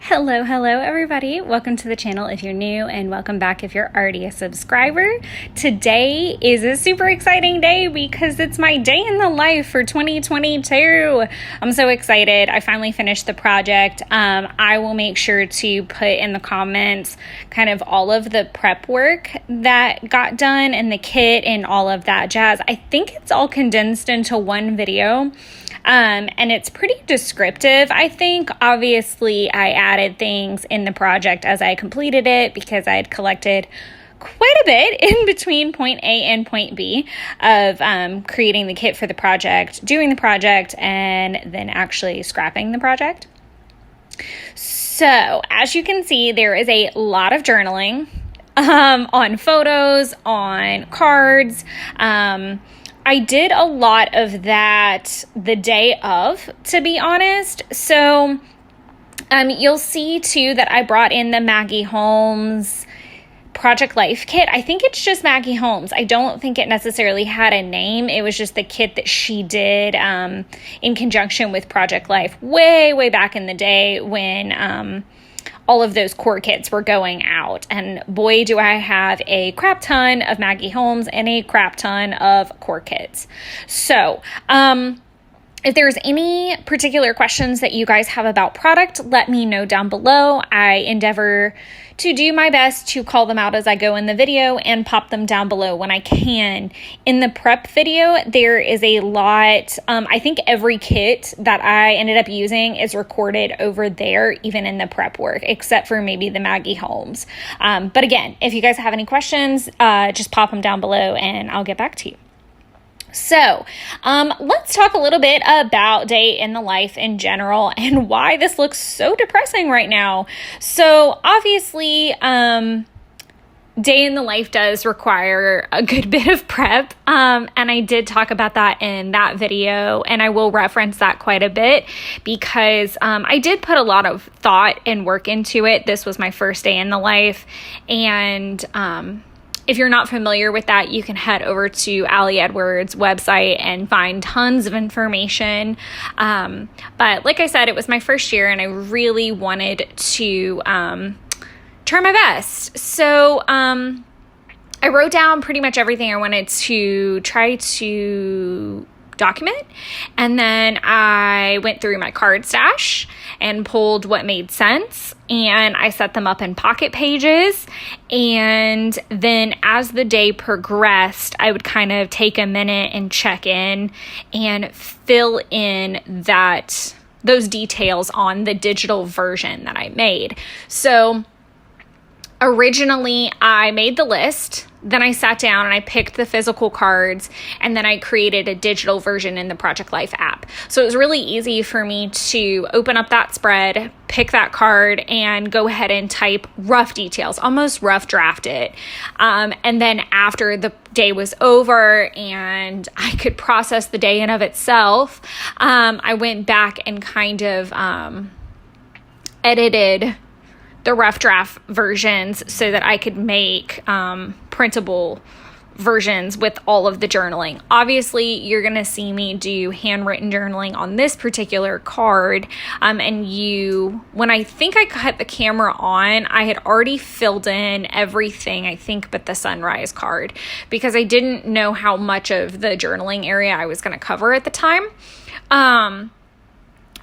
Hello everybody. Welcome to the channel if you're new, and welcome back if you're already a subscriber. Today is a super exciting day because it's my day in the life for 2022. I'm so excited. I finally finished the project. I will make sure to put in the comments kind of all of the prep work that got done and the kit and all of that jazz. I think it's all condensed into one video. And it's pretty descriptive. I think obviously I added things in the project as I completed it because I had collected quite a bit in between point A and point B of creating the kit for the project, doing the project, and then actually scrapping the project. So as you can see, there is a lot of journaling on photos, on cards. I did a lot of that the day of, to be honest. So you'll see too that I brought in the Maggie Holmes Project Life kit. I think it's just Maggie Holmes. I don't think it necessarily had a name. It was just the kit that she did in conjunction with Project Life way back in the day when all of those core kits were going out. And boy, do I have a crap ton of Maggie Holmes and a crap ton of core kits. So, if there's any particular questions that you guys have about product, let me know down below. I endeavor to do my best to call them out as I go in the video and pop them down below when I can. In the prep video, there is a lot. I think every kit that I ended up using is recorded over there, even in the prep work, except for maybe the Maggie Holmes. But again, if you guys have any questions, just pop them down below and I'll get back to you. So, let's talk a little bit about day in the life in general and why this looks so depressing right now. So, obviously, day in the life does require a good bit of prep, and I did talk about that in that video, and I will reference that quite a bit because I did put a lot of thought and work into it. This was my first day in the life, and if you're not familiar with that, you can head over to Allie Edwards' website and find tons of information. But like I said, it was my first year and I really wanted to try my best. So I wrote down pretty much everything I wanted to try to document. And then I went through my card stash and pulled what made sense. And I set them up in pocket pages. And then as the day progressed, I would kind of take a minute and check in and fill in those details on the digital version that I made. So originally, I made the list, then I sat down and I picked the physical cards, and then I created a digital version in the Project Life app. So it was really easy for me to open up that spread, pick that card, and go ahead and type rough details, almost rough draft it. And then after the day was over and I could process the day in of itself, I went back and kind of edited the rough draft versions so that I could make printable versions with all of the journaling. Obviously, you're going to see me do handwritten journaling on this particular card. And when I think I cut the camera on, I had already filled in everything, I think, but the sunrise card, because I didn't know how much of the journaling area I was going to cover at the time.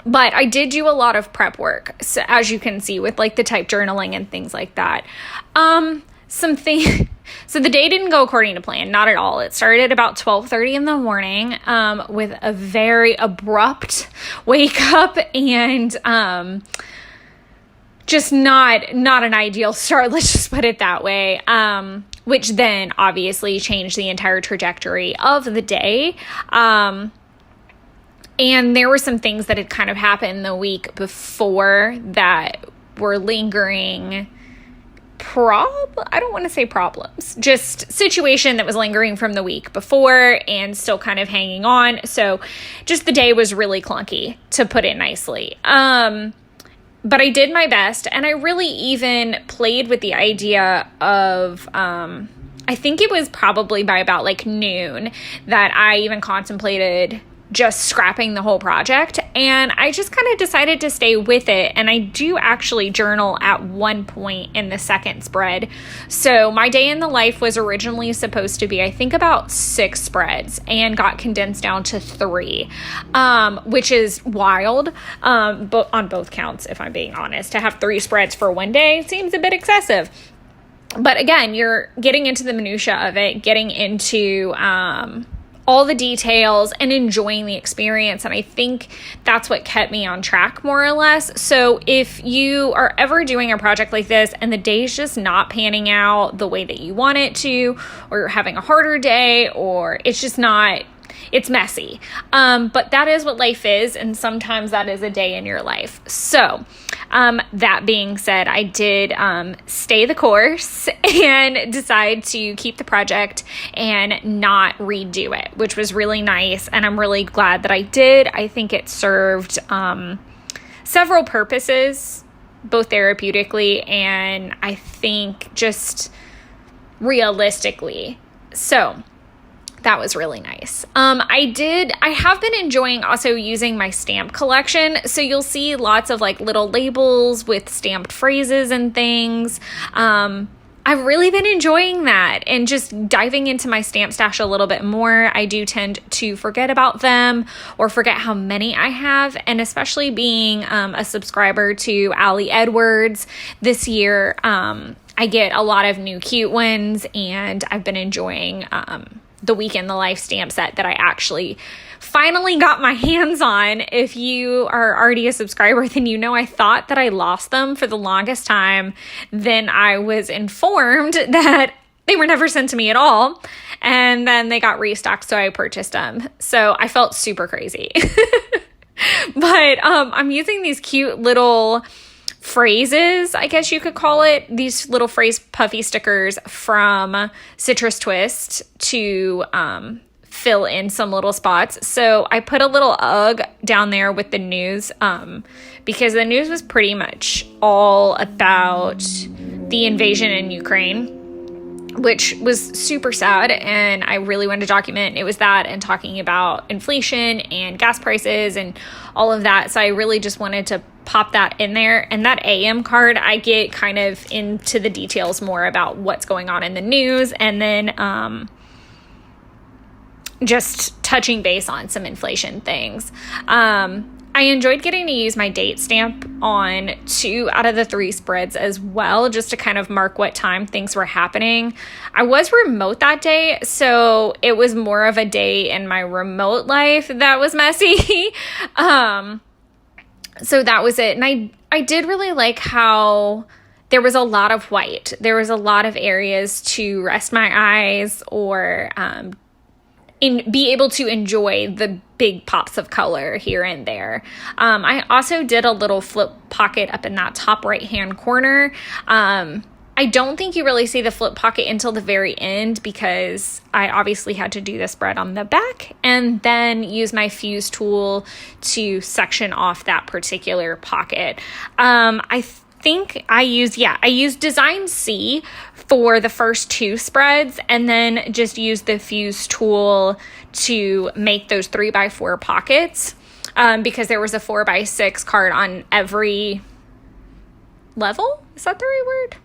But I did do a lot of prep work, so as you can see, with like the type journaling and things like that. So the day didn't go according to plan, not at all. It started about 12:30 in the morning with a very abrupt wake up and just not an ideal start. Let's just put it that way. Which then obviously changed the entire trajectory of the day. And there were some things that had kind of happened the week before that were lingering I don't want to say problems, just situation that was lingering from the week before and still kind of hanging on. So just the day was really clunky, to put it nicely. But I did my best, and I really even played with the idea of, I think it was probably by about like noon that I even contemplated just scrapping the whole project and I just kind of decided to stay with it. And I do actually journal at one point in the second spread. So my day in the life was originally supposed to be, I think, about 6 spreads and got condensed down to 3, which is wild, but on both counts, if I'm being honest. To have 3 spreads for one day seems a bit excessive. But again, you're getting into the minutia of it, getting into all the details and enjoying the experience. And I think that's what kept me on track, more or less. So if you are ever doing a project like this and the day's just not panning out the way that you want it to, or you're having a harder day, or it's just not, it's messy. But that is what life is. And sometimes that is a day in your life. So that being said, I did stay the course and decide to keep the project and not redo it, which was really nice. And I'm really glad that I did. I think it served several purposes, both therapeutically and I think just realistically. So that was really nice. I have been enjoying also using my stamp collection. So you'll see lots of like little labels with stamped phrases and things. I've really been enjoying that and just diving into my stamp stash a little bit more. I do tend to forget about them or forget how many I have. And especially being a subscriber to Allie Edwards this year, I get a lot of new cute ones, and I've been enjoying the Week in the Life stamp set that I actually finally got my hands on. If you are already a subscriber, then you know I thought that I lost them for the longest time. Then I was informed that they were never sent to me at all. And then they got restocked, so I purchased them. So I felt super crazy. But I'm using these cute little phrases, I guess you could call it, these little phrase puffy stickers from Citrus Twist to fill in some little spots. So I put a little UGG down there with the news because the news was pretty much all about the invasion in Ukraine, which was super sad, and I really wanted to document. It was that and talking about inflation and gas prices and all of that. So I really just wanted to pop that in there. And that AM card, I get kind of into the details more about what's going on in the news, and then just touching base on some inflation things. I enjoyed getting to use my date stamp on 2 out of the 3 spreads as well, just to kind of mark what time things were happening. I was remote that day, so it was more of a day in my remote life that was messy. So that was it. And I did really like how there was a lot of white. There was a lot of areas to rest my eyes or be able to enjoy the big pops of color here and there. I also did a little flip pocket up in that top right-hand corner. I don't think you really see the flip pocket until the very end because I obviously had to do the spread on the back and then use my fuse tool to section off that particular pocket. I think I used Design C for the first 2 spreads and then just used the fuse tool to make those 3x4 pockets because there was a 4x6 card on every level. Is that the right word?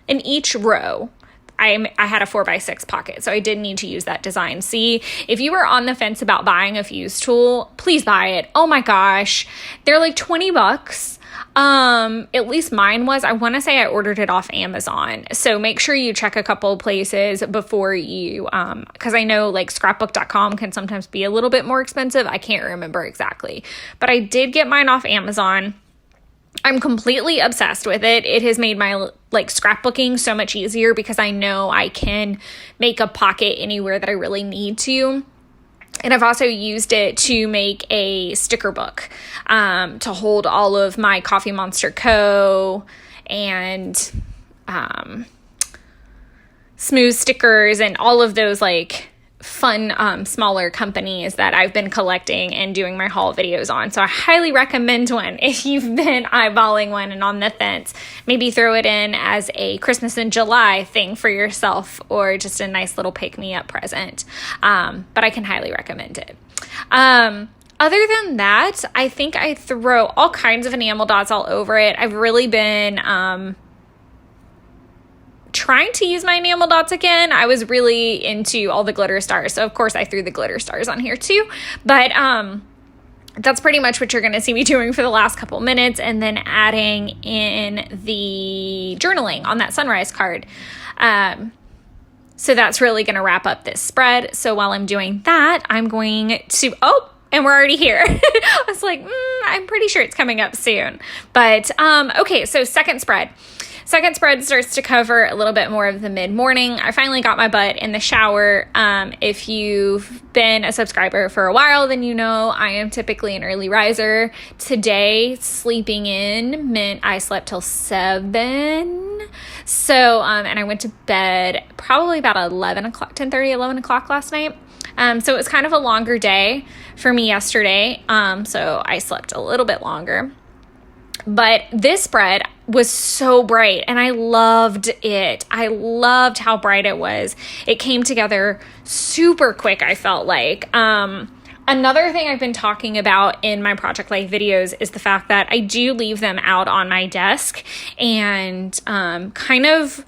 In each row, I had a 4x6 pocket, so I did need to use that Design C. If you were on the fence about buying a fuse tool, please buy it. Oh my gosh, they're like $20. At least mine was. I want to say I ordered it off Amazon, so make sure you check a couple places before you, because I know like scrapbook.com can sometimes be a little bit more expensive. I can't remember exactly, but I did get mine off Amazon. I'm completely obsessed with it. It has made my scrapbooking so much easier because I know I can make a pocket anywhere that I really need to. And I've also used it to make a sticker book to hold all of my Coffee Monster Co. and Smooth stickers and all of those fun smaller companies that I've been collecting and doing my haul videos on. So I highly recommend one if you've been eyeballing one and on the fence. Maybe throw it in as a Christmas in July thing for yourself or just a nice little pick-me-up present. But I can highly recommend it. Other than that, I think I throw all kinds of enamel dots all over it. I've really been trying to use my enamel dots again. I was really into all the glitter stars, so of course I threw the glitter stars on here too. But that's pretty much what you're going to see me doing for the last couple minutes, and then adding in the journaling on that sunrise card. So that's really going to wrap up this spread. So while I'm doing that, I'm going to, and we're already here. I was like, I'm pretty sure it's coming up soon. But, okay, so second spread. Second spread starts to cover a little bit more of the mid-morning. I finally got my butt in the shower. If you've been a subscriber for a while, then you know I am typically an early riser. Today, sleeping in meant I slept till 7. So, and I went to bed probably about 10:30, 11 o'clock last night. So it was kind of a longer day for me yesterday. So I slept a little bit longer. But this spread was so bright, and I loved it. I loved how bright it was. It came together super quick, I felt like. Another thing I've been talking about in my Project Life videos is the fact that I do leave them out on my desk and kind of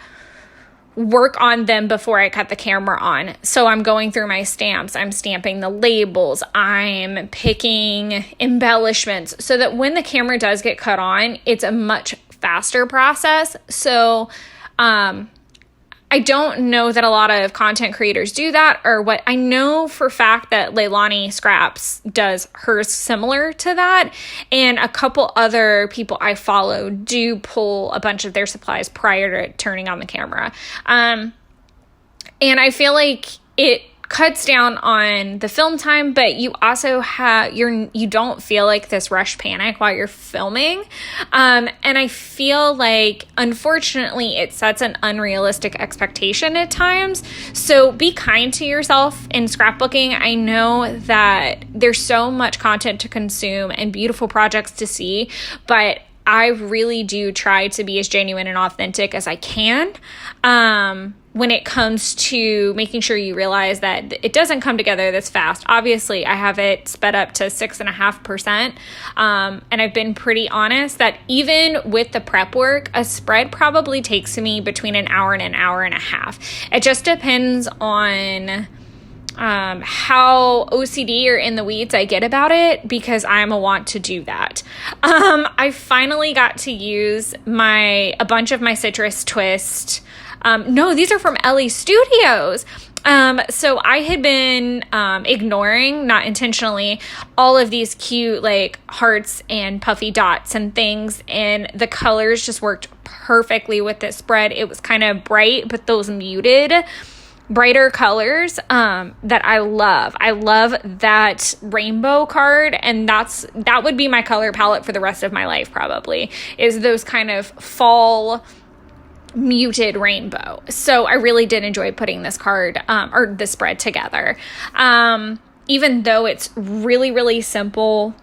work on them before I cut the camera on. So I'm going through my stamps, I'm stamping the labels, I'm picking embellishments so that when the camera does get cut on, it's a much faster process. So I don't know that a lot of content creators do that, or what. I know for a fact that Leilani Scraps does hers similar to that, and a couple other people I follow do pull a bunch of their supplies prior to turning on the camera. And I feel like it cuts down on the film time, but you also have you don't feel like this rush panic while you're filming. And I feel like, unfortunately, it sets an unrealistic expectation at times. So be kind to yourself in scrapbooking. I know that there's so much content to consume and beautiful projects to see, but I really do try to be as genuine and authentic as I can. When it comes to making sure you realize that it doesn't come together this fast. Obviously, I have it sped up to 6.5%. And I've been pretty honest that even with the prep work, a spread probably takes me between an hour and an hour and a half. It just depends on how OCD or in the weeds I get about it, because I'm a want to do that. I finally got to use a bunch of my Citrus Twist. No, these are from Ellie Studios. So I had been ignoring, not intentionally, all of these cute like hearts and puffy dots and things, and the colors just worked perfectly with this spread. It was kind of bright, but those muted, brighter colors that I love. I love that rainbow card, and that would be my color palette for the rest of my life probably, is those kind of fall muted rainbow. So I really did enjoy putting this card or this spread together. Even though it's really, really simple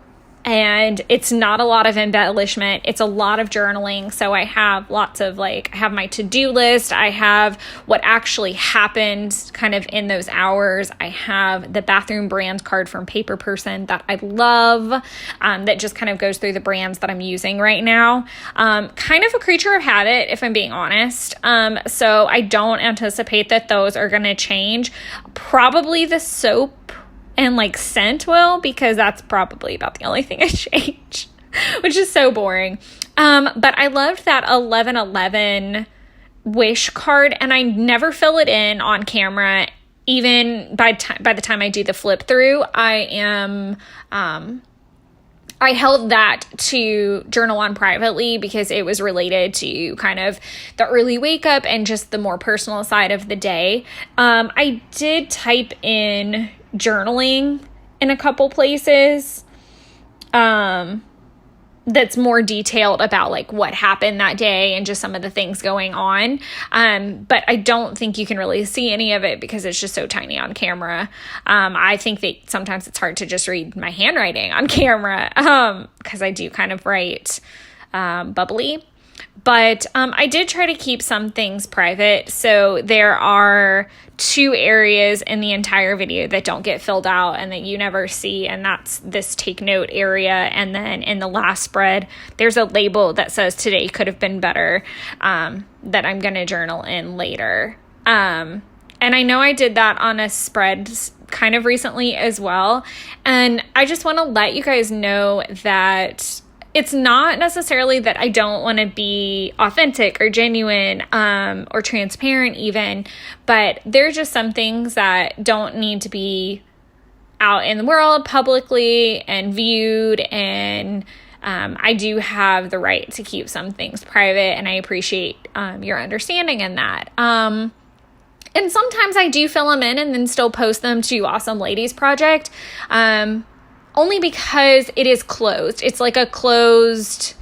and it's not a lot of embellishment, it's a lot of journaling. So I have lots of I have my to-do list. I have what actually happened kind of in those hours. I have the bathroom brand card from Paper Person that I love, that just kind of goes through the brands that I'm using right now. Kind of a creature of habit, if I'm being honest. So I don't anticipate that those are going to change. Probably the soap and scent will, because that's probably about the only thing I change, which is so boring. But I loved that 1111 wish card, and I never fill it in on camera. Even by the time I do the flip through, I held that to journal on privately because it was related to kind of the early wake up and just the more personal side of the day. I did type in journaling in a couple places that's more detailed about what happened that day and just some of the things going on. But I don't think you can really see any of it because it's just so tiny on camera. I think that sometimes it's hard to just read my handwriting on camera because I do kind of write bubbly. But I did try to keep some things private. So there are 2 areas in the entire video that don't get filled out and that you never see. And that's this take note area. And then in the last spread, there's a label that says today could have been better, that I'm going to journal in later. And I know I did that on a spread kind of recently as well. And I just want to let you guys know that it's not necessarily that I don't want to be authentic or genuine, or transparent even, but there's just some things that don't need to be out in the world publicly and viewed. And I do have the right to keep some things private, and I appreciate your understanding in that. And sometimes I do fill them in and then still post them to Awesome Ladies Project, only because it is closed. It's like a closed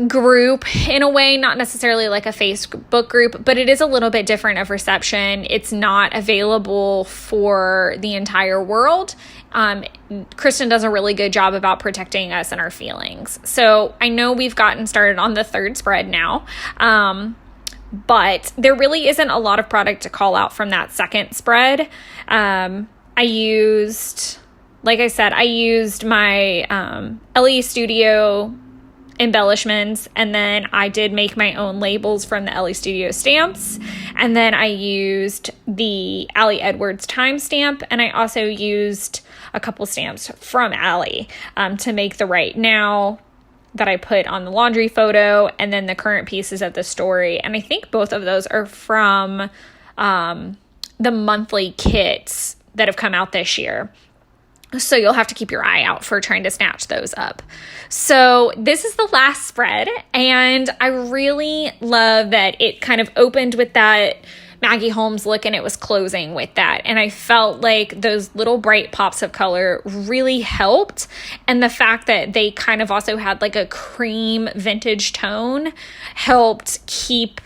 group in a way, not necessarily like a Facebook group, but it is a little bit different of reception. It's not available for the entire world. Kristen does a really good job about protecting us and our feelings. So I know we've gotten started on the 3rd spread now. But there really isn't a lot of product to call out from that 2nd spread. Like I said, I used my LE Studio embellishments, and then I did make my own labels from the LE Studio stamps, and then I used the Allie Edwards timestamp, and I also used a couple stamps from Allie to make the right now that I put on the laundry photo, and then the current pieces of the story. And I think both of those are from the monthly kits that have come out this year. So you'll have to keep your eye out for trying to snatch those up. So this is the last spread, and I really love that it kind of opened with that Maggie Holmes look and it was closing with that. And I felt like those little bright pops of color really helped. And the fact that they kind of also had like a cream vintage tone helped keep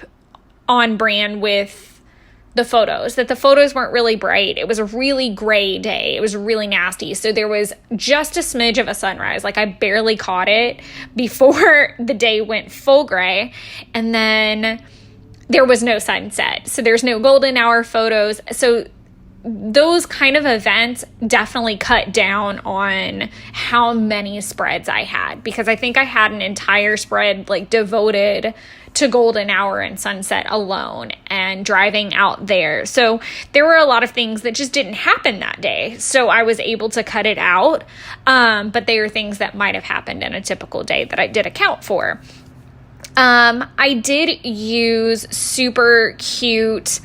on brand with the photos, that the photos weren't really bright. It was a really gray day. It was really nasty. So there was just a smidge of a sunrise. Like I barely caught it before the day went full gray. And then there was no sunset. So there's no golden hour photos. So those kind of events definitely cut down on how many spreads I had, because I think I had an entire spread like devoted to golden hour and sunset alone and driving out there. So there were a lot of things that just didn't happen that day. So I was able to cut it out. But they are things that might have happened in a typical day that I did account for. I did use super cute,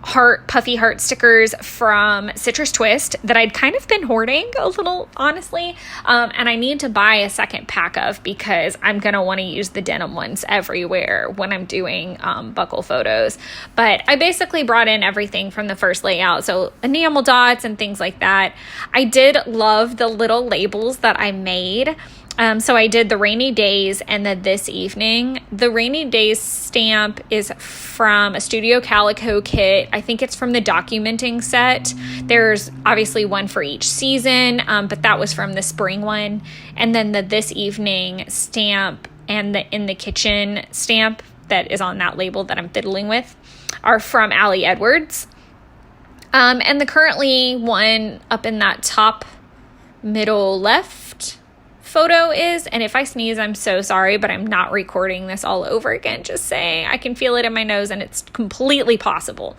puffy heart stickers from Citrus Twist that I'd kind of been hoarding a little, honestly. And I need to buy a second pack of, because I'm going to want to use the denim ones everywhere when I'm doing, buckle photos. But I basically brought in everything from the first layout. So enamel dots and things like that. I did love the little labels that I made. So I did the rainy days and the this evening. The rainy days stamp is from a Studio Calico kit. I think it's from the documenting set. There's obviously one for each season, but that was from the spring one. And then the this evening stamp and the in the kitchen stamp that is on that label that I'm fiddling with are from Allie Edwards. And the currently one up in that top middle left photo is, and if I sneeze, I'm so sorry, but I'm not recording this all over again, just saying. I can feel it in my nose and it's completely possible.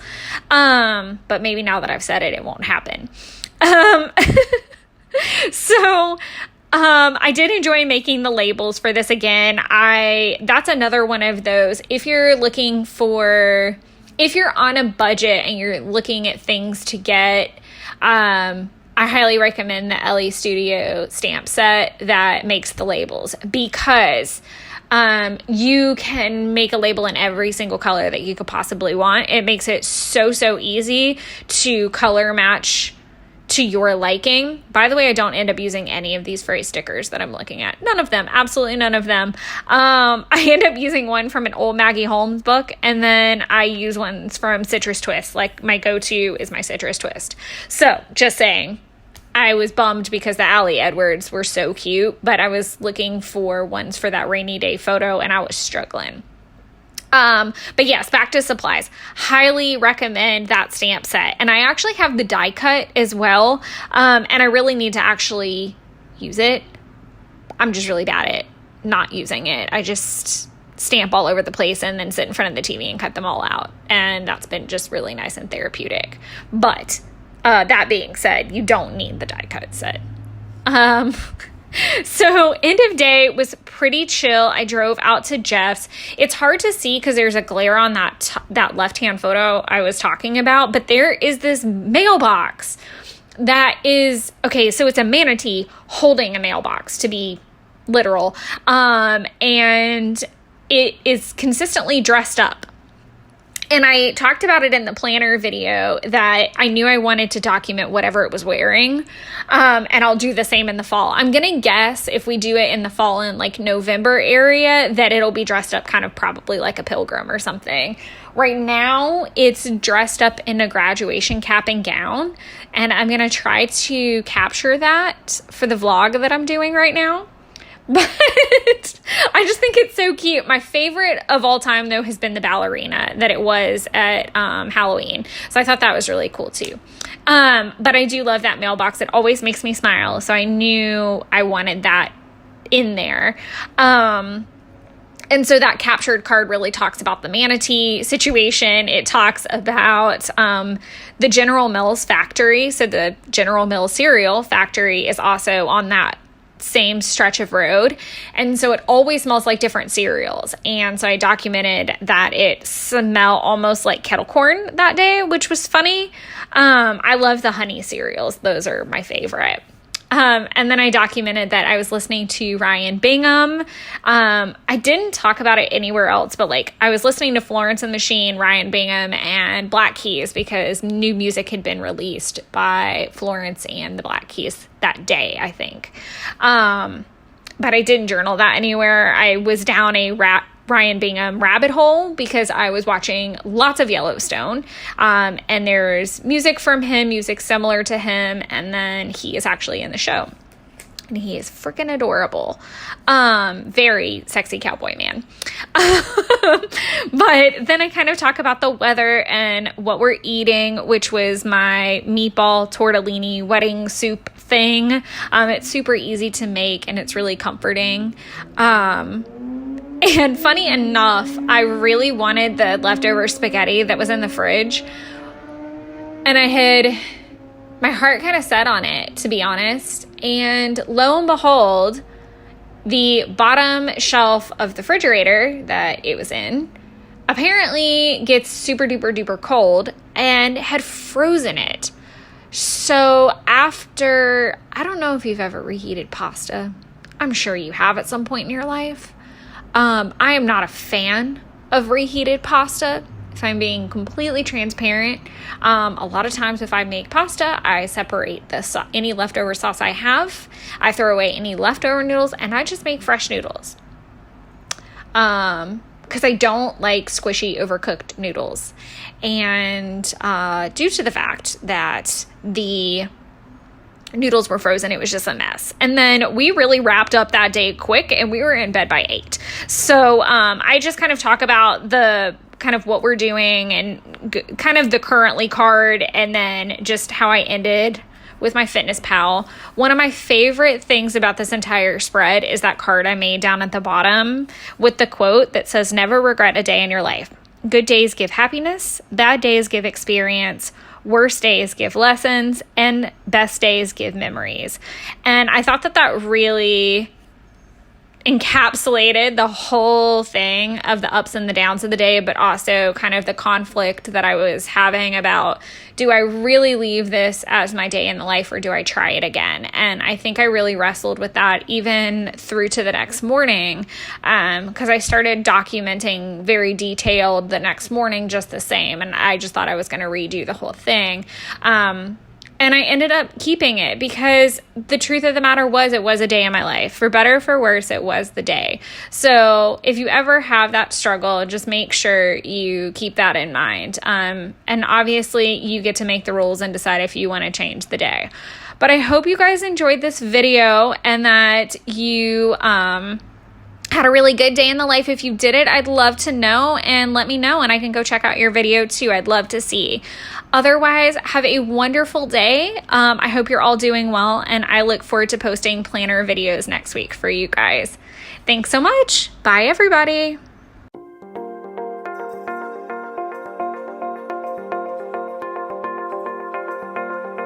But maybe now that I've said it, it won't happen. So I did enjoy making the labels for this again. That's another one of those, if you're on a budget and you're looking at things to get, I highly recommend the LE Studio stamp set that makes the labels, because you can make a label in every single color that you could possibly want. It makes it so easy to color match to your liking. By the way, I don't end up using any of these phrase stickers that I'm looking at. None of them. Absolutely none of them. I end up using one from an old Maggie Holmes book, and then I use ones from Citrus Twist. Like, my go-to is my Citrus Twist. So, just saying. I was bummed because the Allie Edwards were so cute, but I was looking for ones for that rainy day photo and I was struggling. But yes, back to supplies. Highly recommend that stamp set. And I actually have the die cut as well. And I really need to actually use it. I'm just really bad at not using it. I just stamp all over the place and then sit in front of the TV and cut them all out. And that's been just really nice and therapeutic. But, that being said, you don't need the die cut set. So end of day was pretty chill. I drove out to Jeff's. It's hard to see because there's a glare on that left-hand photo I was talking about, but there is this mailbox that is, okay, so it's a manatee holding a mailbox, to be literal, and it is consistently dressed up. And I talked about it in the planner video that I knew I wanted to document whatever it was wearing. And I'll do the same in the fall. I'm going to guess if we do it in the fall in like November area that it'll be dressed up kind of probably like a pilgrim or something. Right now it's dressed up in a graduation cap and gown. And I'm going to try to capture that for the vlog that I'm doing right now. But I just think it's so cute. My favorite of all time, though, has been the ballerina that it was at Halloween. So I thought that was really cool, too. But I do love that mailbox. It always makes me smile. So I knew I wanted that in there. And so that captured card really talks about the manatee situation. It talks about the General Mills factory. So the General Mills cereal factory is also on that same stretch of road, and so it always smells like different cereals. And so I documented that it smelled almost like kettle corn that day, which was funny. I love the honey cereals. Those are my favorite. And then I documented that I was listening to Ryan Bingham. I didn't talk about it anywhere else, but like I was listening to Florence and the Machine, Ryan Bingham, and Black Keys because new music had been released by Florence and the Black Keys that day, I think. But I didn't journal that anywhere. I was down a Ryan Bingham rabbit hole because I was watching lots of Yellowstone, and there's music from him, music similar to him, and then he is actually in the show, and he is freaking adorable. Very sexy cowboy man. But then I kind of talk about the weather and what we're eating, which was my meatball tortellini wedding soup thing. It's super easy to make and it's really comforting. And funny enough, I really wanted the leftover spaghetti that was in the fridge. And my heart kind of set on it, to be honest. And lo and behold, the bottom shelf of the refrigerator that it was in apparently gets super duper duper cold and had frozen it. So after, I don't know if you've ever reheated pasta. I'm sure you have at some point in your life. I am not a fan of reheated pasta, if I'm being completely transparent. A lot of times if I make pasta, I separate any leftover sauce I have. I throw away any leftover noodles, and I just make fresh noodles. Because I don't like squishy, overcooked noodles. And due to the fact that the noodles were frozen, it was just a mess. And then we really wrapped up that day quick, and we were in bed by 8. So I just kind of talk about the kind of what we're doing and kind of the currently card, and then just how I ended with my Fitness Pal. One of my favorite things about this entire spread is that card I made down at the bottom with the quote that says, "Never regret a day in your life. Good days give happiness, bad days give experience, worst days give lessons, and best days give memories." And I thought that really encapsulated the whole thing of the ups and the downs of the day, but also kind of the conflict that I was having about, do I really leave this as my day in the life, or do I try it again? And I think I really wrestled with that even through to the next morning, because I started documenting very detailed the next morning just the same, and I just thought I was going to redo the whole thing. And I ended up keeping it because the truth of the matter was, it was a day in my life. For better or for worse, it was the day. So if you ever have that struggle, just make sure you keep that in mind. And obviously, you get to make the rules and decide if you want to change the day. But I hope you guys enjoyed this video and that you had a really good day in the life. If you did it, I'd love to know, and let me know, and I can go check out your video too. I'd love to see. Otherwise, have a wonderful day. I hope you're all doing well, and I look forward to posting planner videos next week for you guys. Thanks so much. Bye, everybody.